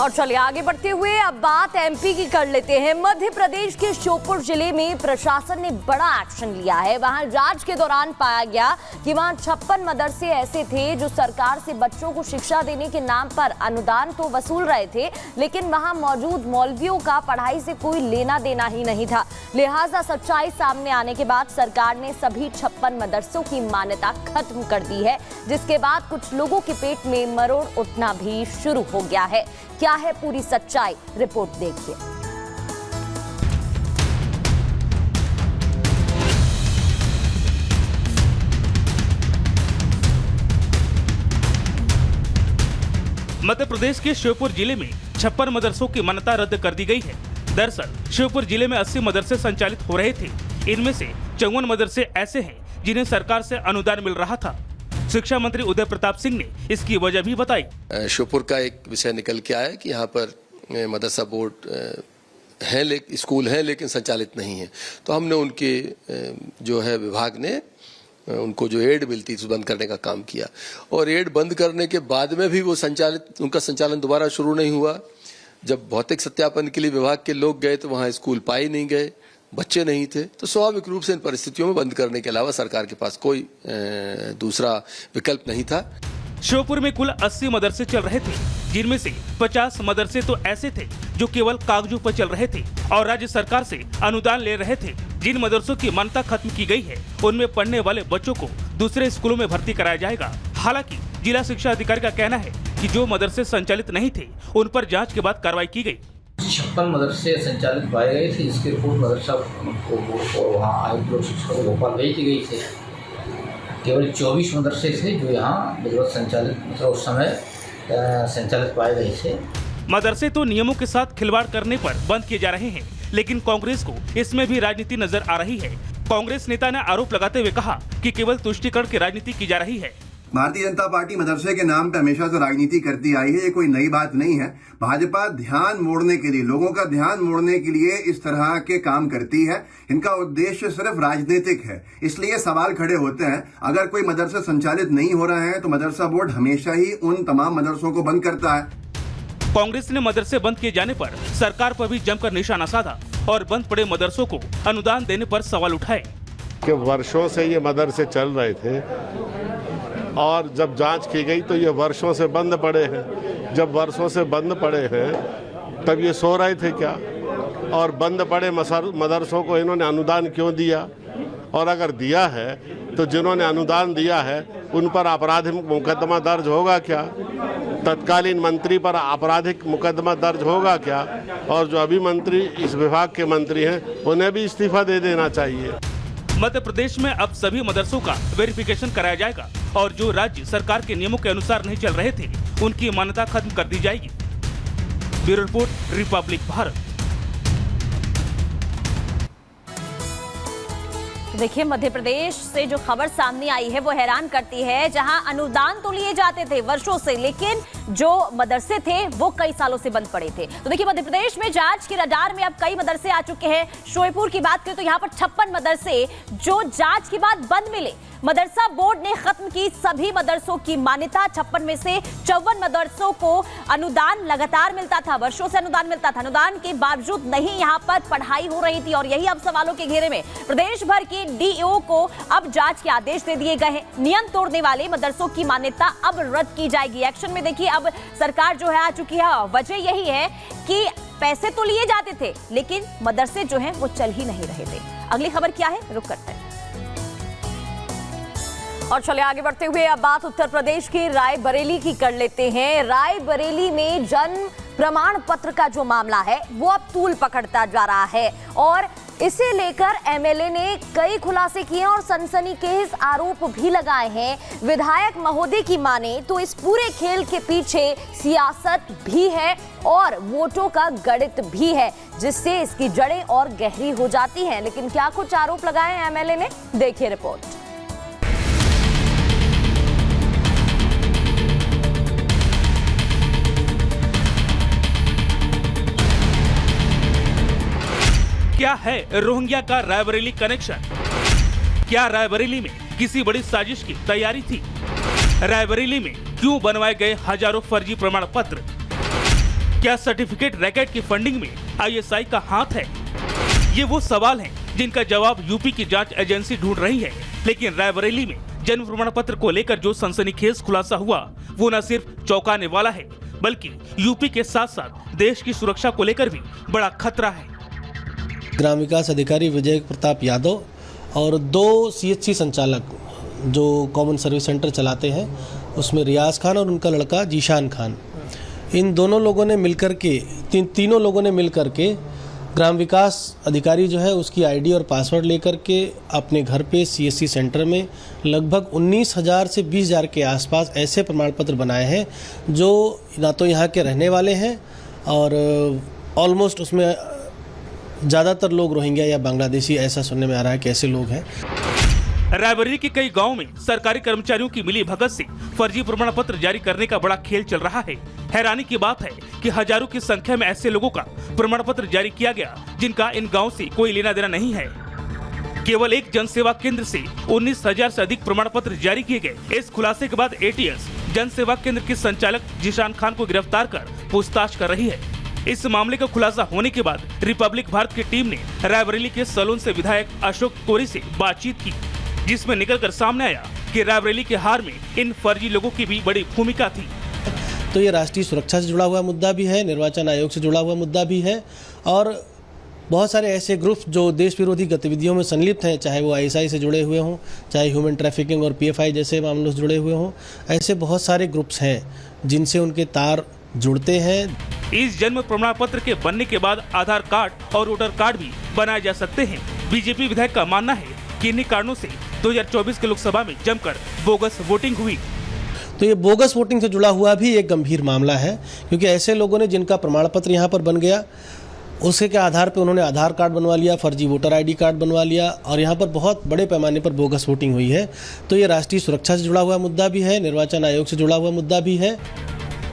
और चलिए आगे बढ़ते हुए अब बात एमपी की कर लेते हैं। मध्य प्रदेश के श्योपुर जिले में प्रशासन ने बड़ा एक्शन लिया है। वहां जांच के दौरान पाया गया कि वहां 56 मदरसे ऐसे थे जो सरकार से बच्चों को शिक्षा देने के नाम पर अनुदान तो वसूल रहे थे, लेकिन वहां मौजूद मौलवियों का पढ़ाई से कोई लेना देना ही नहीं था। लिहाजा सच्चाई सामने आने के बाद सरकार ने सभी 56 मदरसों की मान्यता खत्म कर दी है, जिसके बाद कुछ लोगों के पेट में मरोड़ उठना भी शुरू हो गया है। क्या है पूरी सच्चाई, रिपोर्ट देखिए। मध्य प्रदेश के श्योपुर जिले में 56 मदरसों की मान्यता रद्द कर दी गई है। दरअसल श्योपुर जिले में 80 मदरसे संचालित हो रहे थे। इनमें से 54 मदरसे ऐसे हैं जिन्हें सरकार से अनुदान मिल रहा था। शिक्षा मंत्री उदय प्रताप सिंह ने इसकी वजह भी बताई। श्योपुर का एक विषय निकल के आया कि यहाँ पर मदरसा बोर्ड है, स्कूल है लेकिन संचालित नहीं है, तो हमने उनके जो है विभाग ने उनको जो एड मिलती थी बंद करने का काम किया, और एड बंद करने के बाद में भी वो उनका संचालन दोबारा शुरू नहीं हुआ। जब भौतिक सत्यापन के लिए विभाग के लोग गए तो वहाँ स्कूल पाए नहीं गए, बच्चे नहीं थे, तो स्वाभाविक रूप से इन परिस्थितियों में बंद करने के अलावा सरकार के पास कोई दूसरा विकल्प नहीं था। श्योपुर में कुल 80 मदरसे चल रहे थे, जिनमें से 50 मदरसे तो ऐसे थे जो केवल कागजों पर चल रहे थे और राज्य सरकार से अनुदान ले रहे थे। जिन मदरसों की मान्यता खत्म की गई है, उनमें पढ़ने वाले बच्चों को दूसरे स्कूलों में भर्ती कराया जाएगा। हालांकि जिला शिक्षा अधिकारी का कहना है कि जो मदरसे संचालित नहीं थे, उन पर जाँच के बाद कार्रवाई की गयी। 56 मदरसे संचालित पाए गए थे, जिसके रिपोर्ट मदरसा को वहाँ आयुक्त लोक शिक्षा को भोपाल भेज दी गई थी। केवल 24 मदरसे थे जो यहाँ विधिवत संचालित, मतलब उस समय संचालित पाए गए थे। मदरसे तो नियमों के साथ खिलवाड़ करने पर बंद किए जा रहे हैं, लेकिन कांग्रेस को इसमें भी राजनीति नजर आ रही है। कांग्रेस नेता ने आरोप लगाते हुए कहा कि केवल तुष्टीकरण की राजनीति की जा रही है। भारतीय जनता पार्टी मदरसे के नाम पे हमेशा से राजनीति करती आई है, ये कोई नई बात नहीं है। भाजपा ध्यान मोड़ने के लिए, लोगों का ध्यान मोड़ने के लिए इस तरह के काम करती है। इनका उद्देश्य सिर्फ राजनीतिक है, इसलिए सवाल खड़े होते हैं। अगर कोई मदरसा संचालित नहीं हो रहा है तो मदरसा बोर्ड हमेशा ही उन तमाम मदरसों को बंद करता है। कांग्रेस ने मदरसे बंद किए जाने पर सरकार पर भी जमकर निशाना साधा और बंद पड़े मदरसों को अनुदान देने पर सवाल उठाए। कि वर्षों से ये मदरसे चल रहे थे और जब जांच की गई तो ये वर्षों से बंद पड़े हैं। जब वर्षों से बंद पड़े हैं तब ये सो रहे थे क्या? और बंद पड़े मदरसों को इन्होंने अनुदान क्यों दिया? और अगर दिया है तो जिन्होंने अनुदान दिया है उन पर आपराधिक मुकदमा दर्ज होगा क्या? तत्कालीन मंत्री पर आपराधिक मुकदमा दर्ज होगा क्या? और जो अभी मंत्री इस विभाग के मंत्री हैं उन्हें भी इस्तीफा दे देना चाहिए। मध्य प्रदेश में अब सभी मदरसों का वेरिफिकेशन कराया जाएगा और जो राज्य सरकार के नियमों के अनुसार नहीं चल रहे थे, उनकी मान्यता खत्म कर दी जाएगी। Bureau report, Republic Bharat. देखिए, मध्य प्रदेश से जो खबर सामने आई है वो हैरान करती है। जहां अनुदान तो लिए जाते थे वर्षों से, लेकिन जो मदरसे थे वो कई सालों से बंद पड़े थे। तो देखिए, मध्य प्रदेश में जांच के रडार में अब कई मदरसे आ चुके हैं। श्योपुर की बात करें तो यहाँ पर 56 मदरसे जो जांच के बाद बंद मिले। मदरसा बोर्ड ने खत्म की सभी मदरसों की मान्यता। 56 में से 54 मदरसों को अनुदान लगातार मिलता था, वर्षों से अनुदान मिलता था। अनुदान के बावजूद नहीं यहाँ पर पढ़ाई हो रही थी और यही अब सवालों के घेरे में। प्रदेश भर के डीईओ को अब जांच के आदेश दे दिए गए हैं। नियम तोड़ने वाले मदरसों की मान्यता अब रद्द की जाएगी। एक्शन में देखिए अब सरकार जो है आ चुकी है। वजह यही है कि पैसे तो लिए जाते थे लेकिन मदरसे जो हैं वो चल ही नहीं रहे थे। अगली खबर क्या है, रुक करते हैं। और चलिए आगे बढ़ते हुए अब बात उत्तर प्रदेश के रायबरेली की कर लेते हैं। रायबरेली में जन्म प्रमाण पत्र का जो मामला है वो अब तूल पकड़ता जा रहा है और इसे लेकर एमएलए ने कई खुलासे किए और सनसनीखेज आरोप भी लगाए हैं। विधायक महोदय की माने तो इस पूरे खेल के पीछे सियासत भी है और वोटों का गणित भी है, जिससे इसकी जड़ें और गहरी हो जाती हैं। लेकिन क्या कुछ आरोप लगाए हैं एमएलए ने, देखिए रिपोर्ट। क्या है रोहिंग्या का रायबरेली कनेक्शन? क्या रायबरेली में किसी बड़ी साजिश की तैयारी थी? रायबरेली में क्यों बनवाए गए हजारों फर्जी प्रमाण पत्र? क्या सर्टिफिकेट रैकेट की फंडिंग में ISI का हाथ है? ये वो सवाल हैं जिनका जवाब यूपी की जांच एजेंसी ढूंढ रही है। लेकिन रायबरेली में जन्म प्रमाण पत्र को लेकर जो सनसनीखेज खुलासा हुआ वो न सिर्फ चौंकाने वाला है बल्कि यूपी के साथ साथ देश की सुरक्षा को लेकर भी बड़ा खतरा है। ग्राम विकास अधिकारी विजय प्रताप यादव और 2 CHC संचालक जो कॉमन सर्विस सेंटर चलाते हैं उसमें रियाज खान और उनका लड़का जीशान खान, इन दोनों लोगों ने मिलकर के तीनों लोगों ने मिलकर के ग्राम विकास अधिकारी जो है उसकी ID और पासवर्ड लेकर के अपने घर पे CSC सेंटर में लगभग 19,000 से 20,000 के आसपास ऐसे प्रमाण पत्र बनाए हैं जो ना तो यहाँ के रहने वाले हैं और ऑलमोस्ट उसमें ज़्यादातर लोग रोहिंग्या या बांग्लादेशी, ऐसा सुनने में आ रहा है कि ऐसे लोग हैं। रायबरेली के कई गांवों में सरकारी कर्मचारियों की मिली भगत से फर्जी प्रमाण पत्र जारी करने का बड़ा खेल चल रहा है। हैरानी की बात है कि हजारों की संख्या में ऐसे लोगों का प्रमाण पत्र जारी किया गया जिनका इन गांव से कोई लेना देना नहीं है। केवल एक जन सेवा केंद्र से 19,000 से अधिक प्रमाण पत्र जारी किए गए। इस खुलासे के बाद ATS जन सेवा केंद्र के संचालक जीशान खान को गिरफ्तार कर पूछताछ कर रही है। इस मामले का खुलासा होने के बाद रिपब्लिक भारत की टीम ने रायबरेली के सलोन से विधायक अशोक कोरी से बातचीत की, जिसमें निकलकर सामने आया कि रायबरेली के हार में इन फर्जी लोगों की भी बड़ी भूमिका थी। तो ये राष्ट्रीय सुरक्षा से जुड़ा हुआ मुद्दा भी है, निर्वाचन आयोग से जुड़ा हुआ मुद्दा भी है और बहुत सारे ऐसे ग्रुप्स जो देश विरोधी गतिविधियों में संलिप्त हैं, चाहे वो ISI से जुड़े हुए हों, चाहे ह्यूमन ट्रैफिकिंग और PFI जैसे मामलों से जुड़े हुए हों, ऐसे बहुत सारे ग्रुप्स हैं जिनसे उनके तार जुड़ते हैं। इस जन्म प्रमाण पत्र के बनने के बाद आधार कार्ड और वोटर कार्ड भी बनाए जा सकते हैं। बीजेपी विधायक का मानना है कि इन्हीं कारणों से 2024 के लोकसभा में जमकर बोगस वोटिंग हुई। तो ये बोगस वोटिंग से जुड़ा हुआ भी एक गंभीर मामला है, क्योंकि ऐसे लोगों ने जिनका प्रमाण पत्र यहाँ पर बन गया उसके के आधार पर उन्होंने आधार कार्ड बनवा लिया, फर्जी वोटर ID कार्ड बनवा लिया और यहाँ पर बहुत बड़े पैमाने पर बोगस वोटिंग हुई है। तो ये राष्ट्रीय सुरक्षा से जुड़ा हुआ मुद्दा भी है, निर्वाचन आयोग से जुड़ा हुआ मुद्दा भी है।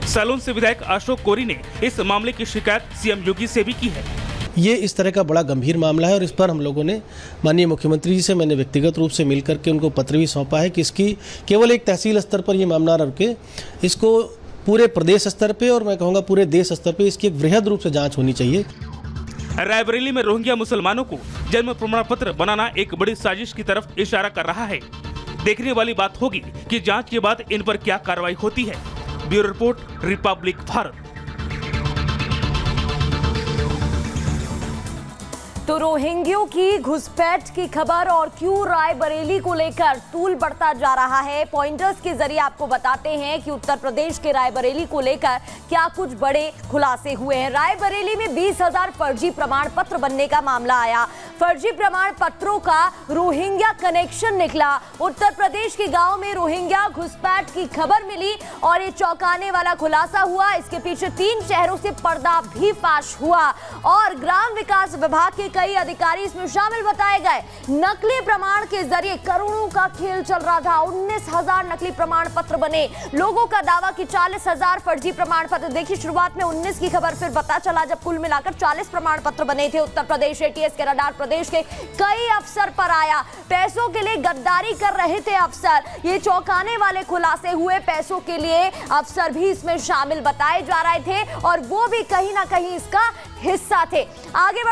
सलोन से विधायक अशोक कोरी ने इस मामले की शिकायत CM योगी से भी की है। ये इस तरह का बड़ा गंभीर मामला है और इस पर हम लोगों ने माननीय मुख्यमंत्री जी से मैंने व्यक्तिगत रूप से मिलकर के उनको पत्र भी सौंपा है कि इसकी केवल एक तहसील स्तर पर ये मामला न रुके, इसको पूरे प्रदेश स्तर पे और मैं कहूँगा पूरे देश स्तर पे इसकी एक वृहद रूप से जांच होनी चाहिए। रायबरेली में रोहिंग्या मुसलमानों को जन्म प्रमाण पत्र बनाना एक बड़ी साजिश की तरफ इशारा कर रहा है। देखने वाली बात होगी कि जांच के बाद इन पर क्या कार्रवाई होती है। Bureau report, Republic Bharat. तो रोहिंग्यों की घुसपैठ की खबर और क्यों रायबरेली को लेकर तूल बढ़ता जा रहा है, पॉइंटर्स के जरिए आपको बताते हैं कि उत्तर प्रदेश के रायबरेली को लेकर क्या कुछ बड़े खुलासे हुए हैं। रायबरेली में 20,000 फर्जी प्रमाण पत्र बनने का मामला आया। फर्जी प्रमाण पत्रों का रोहिंग्या कनेक्शन निकला। उत्तर प्रदेश के गांव में रोहिंग्या घुसपैठ की खबर मिली और ये चौंकाने वाला खुलासा हुआ। इसके पीछे 3 चेहरों से पर्दा भी फाश हुआ और ग्राम विकास विभाग के कई अधिकारी इसमें शामिल बताए गए। नकली प्रमाण के जरिए करोड़ों का खेल चल रहा था। 19,000 नकली प्रमाण पत्र बने। लोगों का दावा कि 40,000 फर्जी प्रमाण पत्र। देखिए, शुरुआत में 19 की खबर, फिर पता चला जब कुल मिलाकर 40 प्रमाण पत्र बने थे। उत्तर प्रदेश ATS के रडार प्रदेश के कई अफसर पर आया। पैसों के लिए गद्दारी कर रहे थे अफसर। ये चौंकाने वाले खुलासे हुए। पैसों के लिए अफसर भी इसमें शामिल बताए जा रहे थे और वो भी कहीं ना कहीं इसका हिस्सा थे। आगे